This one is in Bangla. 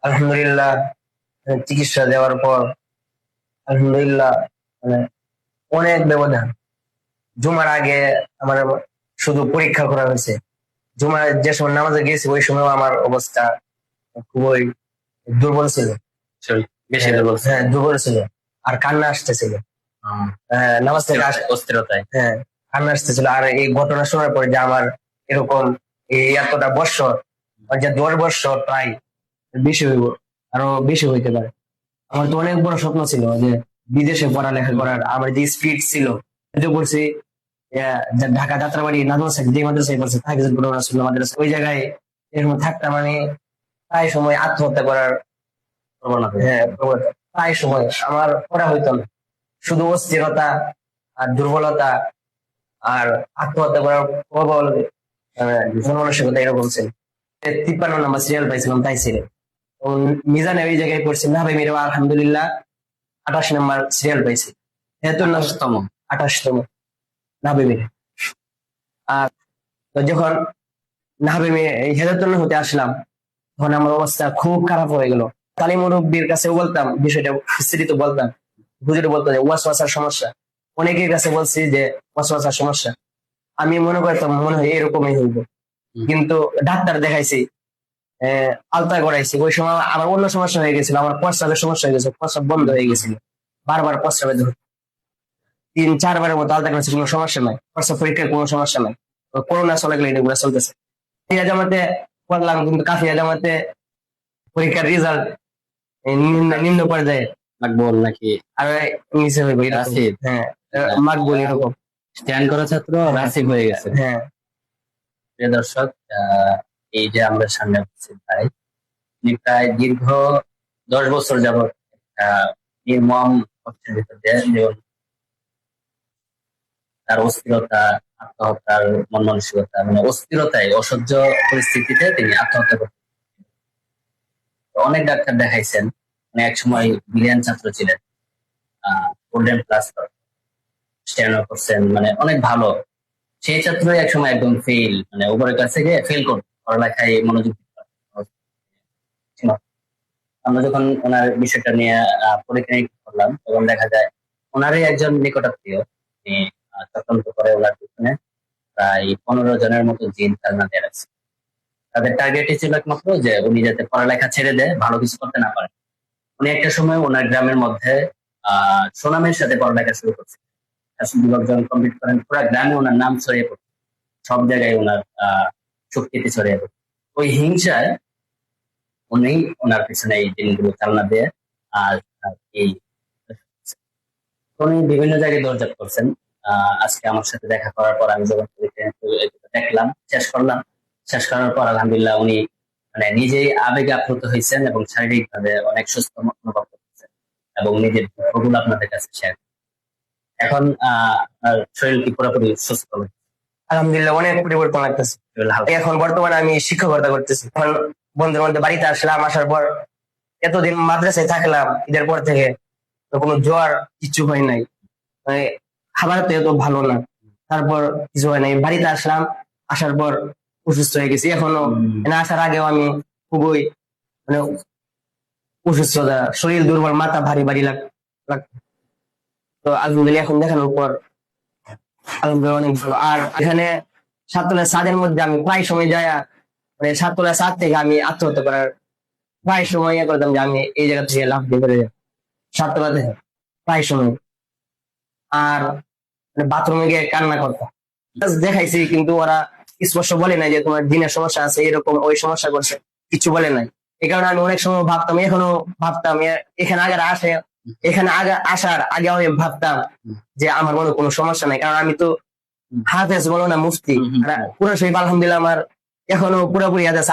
আলহামদুলিল্লাহ চিকিৎসা দেওয়ার পর আলহামদুলিল্লাহ মানে অনেক ব্যবধান। জুমার আগে আমার শুধু পরীক্ষা করা হয়েছে। জুমার যে সময় নামাজে গেছি ওই সময় আমার অবস্থা খুবই দুর্বল ছিল। শরীর বেশি হ্যাঁ, দুর্বল ছিল। হ্যাঁ, দুর্বল ছিল। আর কান্না আসতেছিল। নামাজ থেকে অস্থিরতায়। হ্যাঁ, কান্না আসতেছিল। আর এই ঘটনা শোনার পরে যে আমার এরকম এই এতটা বৎসর, আর যে 10 বৎসর প্রায় বেশি হইব, আরো বেশি হইতে পারে। আমার তো অনেক বড় স্বপ্ন ছিল যে বিদেশে পড়ালেখা করার। আমার যে স্পিড ছিল যে করছি ঢাকা যাত্রাবাড়ি মাদ্রাসা, যে মাদ্রাসায় পড়ছে তাহিজুল কুরআন রাসূলুল্লাহ মাদ্রাসা, ওই জায়গায় এরকম থাকতাম মানে প্রায় সময় আত্মহত্যা করার প্রবণতা। হ্যাঁ প্রবণতা। প্রায় সময় আমার পড়া হইতো না, শুধু অস্থিরতা আর দুর্বলতা আর আত্মহত্যা করার প্রবল মন মানসিকতা এরকম ছিল। 53 নম্বর সিরিয়াল পাইছিলাম তাই ছিল। তো মিজানে ওই জায়গায় পড়ছি না ভাই মেরে, আলহামদুলিল্লাহ 28 নম্বর সিরিয়াল পাইছি। 73তম 28তম না ভাই মেরে। আর তো যখন নাহাবে এই হেদায়তুল্লাহ হতে আসলাম তখন আমার অবস্থা খুব খারাপ হয়ে গেল। তালিম মুরব্বির কাছে বলতাম বিষয়টা, বিস্তারিত বলতাম। হুজুরে বলতো যে ওয়াসওয়াসার সমস্যা। অনেকের কাছে বলছি যে ওয়াসওয়াসার সমস্যা। আমি মনে করতাম মনে হয় এরকমই হইব, কিন্তু ডাক্তার দেখাইছি, আলতা করাইছি। ওই সময় আমার অন্য সমস্যা হয়ে গেছিল, আমার প্রস্রাবের সমস্যা হয়ে গেছে, প্রস্রাব বন্ধ হয়ে গেছিল, বারবার প্রস্রাবে ধরত। 3-4 বারের মতো আলতা করেছি, কোনো সমস্যা নাই। প্রস্রাব পরীক্ষার কোনো সমস্যা নাই। করোনা চলে গেলে এগুলো চলতেছে। কাফিয়া জামাতে পড়লাম, কিন্তু কাফিয়া জামাতে পরীক্ষার রেজাল্ট নিম্ন পর্যায়ে মাকবুল নাকি আর নিচে হইব এরকম। রাশিদ? হ্যাঁ, মাকবুল এরকম। স্ট্যান্ড করা ছাত্র রাসিব হয়ে গেছে। হ্যাঁ, প্রিয় দর্শক, এই যে আমরা সামনে উপস্থিত ভাই, তিনি প্রায় দীর্ঘ 10 বছর যাবৎ একটা নির্মম কষ্টের ভিতর দিয়ে জীবন, তার অস্থিরতা, আত্মহত্যার মন মানসিকতা, মানে অস্থিরতায় অসহ্য পরিস্থিতিতে তিনি আত্মহত্যা করতেন। অনেক ডাক্তার দেখাইছেন, মানে এক সময় ব্রিলিয়ান্ট ছাত্র ছিলেন, গোল্ডেন প্লাস স্ট্যান্ড করছেন, মানে অনেক ভালো। সেই ছাত্রই এক সময় একদম ফেল, মানে উপরের কাছে গিয়ে ফেল করতো, পড়ালেখায় মনোযোগ দিতে পারতো না। আমরা যখন ওনার বিষয়টা নিয়ে পরীক্ষা নিরীক্ষা করলাম তখন দেখা যায় ওনারই একজন নিকটাত্মীয় তিনি তদন্ত করে ওনার পিছনে প্রায় 15 জনের মতো জিন তাজনা দিয়ে রাখছে। তাদের টার্গেটই ছিল একমাত্র যে উনি যাতে পড়ালেখা ছেড়ে দেয়, ভালো কিছু করতে না পারে। উনি একটা সময় ওনার গ্রামের মধ্যে সুনামের সাথে পড়ালেখা শুরু করছে। বিভাগ যখন কমপ্লিট করেন পুরো গ্রামে ওনার নাম ছড়িয়ে পড়ছে, সব জায়গায় ওনার শক্তিতে ছড়িয়ে পড়ছে। ওই হিংসায় উনি ওনার পিছনে এই জিনিসগুলো চালনা দিয়ে আর আর এই উনি বিভিন্ন জায়গায় দরজা করছেন। আজকে আমার সাথে দেখা করার পর আমি যখন দেখলাম, শেষ করার পর আলহামদুলিল্লাহ উনি মানে নিজেই আবেগে আপ্লুত হয়েছেন এবং শারীরিক ভাবে অনেক সুস্থ অনুভব করতেছেন এবং নিজের দুঃখগুলো আপনাদের কাছে শেয়ার। এখন আপনার শরীর কি পুরোপুরি সুস্থ? আলহামদুলিল্লাহ অনেক পরিবর্তন লাগতেছে। এখন বর্তমানে আমি শিক্ষকতা করতেছি। এখন বন্ধুর মধ্যে বাড়িতে আসলাম, আসার পর এতদিন মাদ্রাসায় থাকলাম, ঈদের পর থেকে তো কোনো জ্বর কিছু হয় নাই। মানে খাবার তো এত ভালো না, তারপর কিছু হয় নাই। বাড়িতে আসলাম, আসার পর অসুস্থ হয়ে গেছি। এখনো মানে আসার আগেও আমি খুবই মানে অসুস্থতা, শরীর দুর্বল, মাথা ভারী ভারী লাগতো। তো আলহামদুলিল্লাহ এখন দেখানোর পর আলহামদুলিল্লাহ অনেক ভালো। আর এখানে সাততলা ছাদের মধ্যে আমি প্রায় সময় যাই, মানে সাততলা ছাদ থেকে আমি আত্মহত্যা করার প্রায় সময় ইয়ে করতাম যে আমি এই জায়গা থেকে লাফ দিয়ে করে যাই সাততলা থেকে প্রায় সময়। আর বাথরুমে গিয়ে কান্না করতাম। দেখাইছি কিন্তু ওরা স্পষ্ট বলে নাই যে তোমার দিনের সমস্যা আছে, এরকম ওই সমস্যা করছে, কিছু বলে নাই। এই কারণে আমি অনেক সময় ভাবতাম, এখনো ভাবতাম, এখানে আগে আসার আগে আমি ভাবতাম যে আমার মনে কোনো সমস্যা নাই, কারণ আমি তো হাফেজ বলো না মুফতি, পুরো শরীফ আলহামদুলিল্লাহ আমার এখনো পুরোপুরি হাফেজ।